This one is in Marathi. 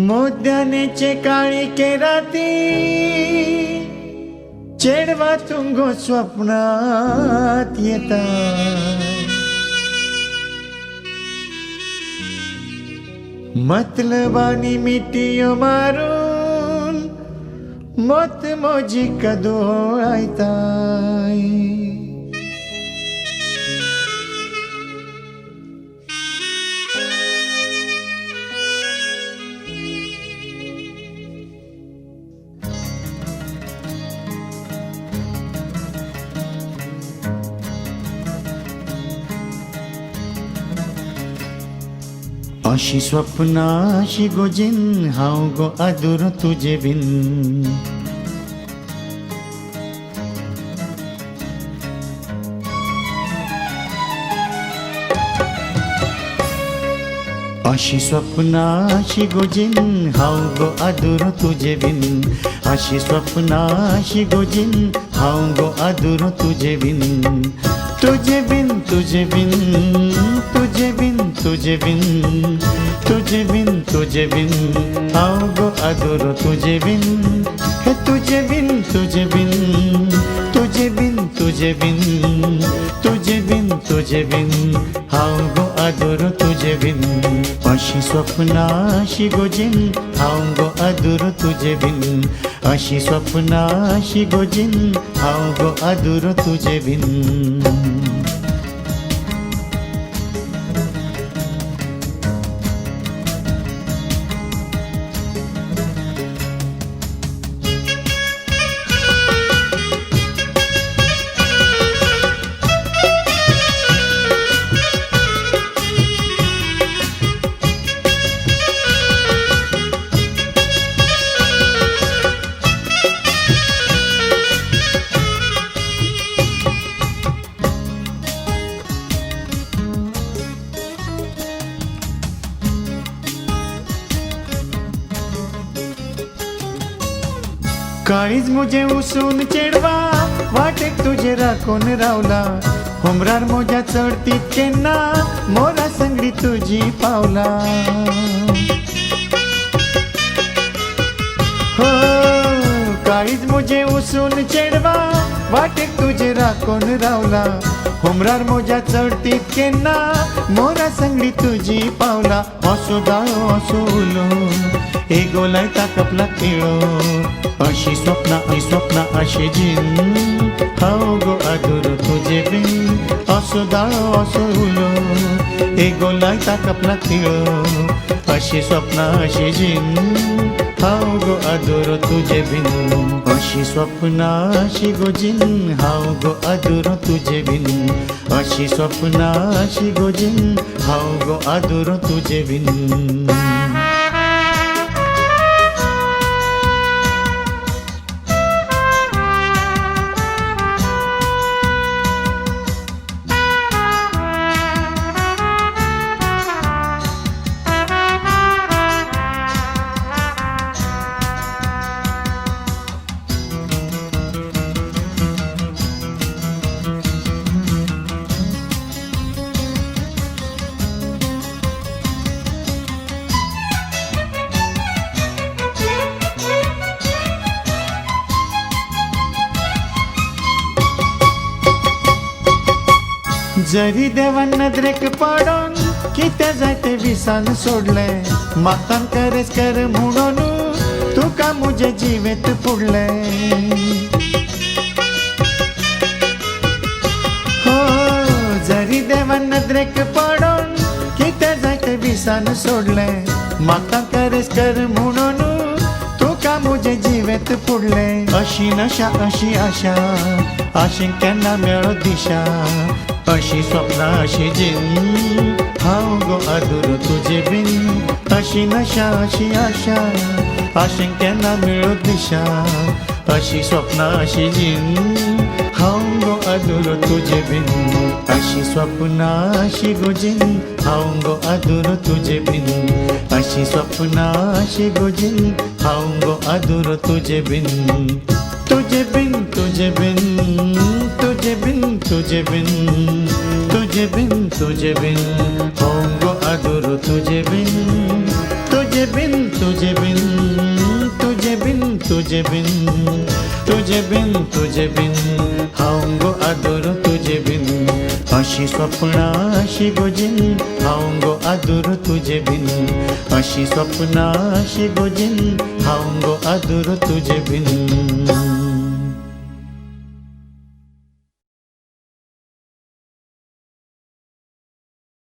मोद्यानेचे काळी केराती चेडवा तुंगो स्वप्नात येता मतलबानी मिटियो मारून मत मोजी कदोळायताय अशी स्वप्ना अशी गोजिन हाव गो आदुर तुझे बिन अशी स्वप्ना अशी गोजिन हाव गो आदुर तुझे बिन अशी स्वप्ना अशी गोजिन हाव गो आदुर तुझे बिन तुझे बिन तुझे बिन तुझे बिन तुझे बिन तुझे बिन तुझे बिन हाव गो आदुर तुझे बिन हे तुझे बिन तुझे बिन तुझे बिन तुझे बिन तुझे बिन तुझे बिन हाव गो आदुर तुझे बिन अशी स्वप्ना अशी गोजिन हाव गो आदुर तुझे बिन अशी स्वप्ना अशी गोजिन हाव गो आदुर तुझे बिन काळीज मुझे उसून चेडवा वाटेक तुझे राखून रावला होमरार मोज्या चढतीत केन्ना मोरा संगडी तुझी पावला हो काळीज मुझे उसून चेडवा वाटेक तुझे राखून रावला होमरार मोज्या चढतीत केन्ना मोरा संगडी तुझी पावला असो दाळो असो उलो ए गोलाय ताकपला केळो अशी स्वप्ना अशी जिन हाव गो आदुर तुझे बिन असो दाळो असो उलो ए गोलाय ताकपला तिळो अशी स्वप्ना अशी जिन हाव गो आदुर तुझे बिन अशी स्वप्ना अशी गोजिन हाव गो आदुर तुझे बिन अशी स्वप्ना अशी गोजिन हाव गो आदुर तुझे बिन जरी देवान नदरेक पडोन कितें जाय तें विसान सोडले मातान करेस कर म्हणून तुका मुझे जिवेत पुडले हो जरी देवान नदरेक पडोन कितें जाय तें विसान सोडले मातान करेस कर म्हणून तुका मुझे जिवेत पुडले अशी नशा अशी आशा आशेक केन्ना मेळो दिशा अशी स्वप्ना अशी जिन हाव गो आदुर तुझे बिन अशी नशा अशी आशा आशेक केन्ना मेळो दिशा अशी स्वप्ना अशी जिन हाव गो आदुर तुझे बिन अशी स्वप्ना अशी गोजिन हाव गो आदुर तुझे बिन अशी स्वप्ना अशी गोजिन हाव गो आदुर तुझे बिन तुझे बिन तुझे बिन तुझे बिन तुझे बिन तुझे बिन तुझे बिन होंगो अधूरो तुझे बिन तुझे तुझे बिन तुझे बिन तुझे बिन तुझे बिन तुझे बिन तुझे बिन हाऊंगो आदुर तुझे बिन अशी स्वप्ना अशी गोजिन हाऊंगो आदुर तुझे बिन अशी स्वप्ना अशी गोजिन हाऊंगो आदुर तुझे बिन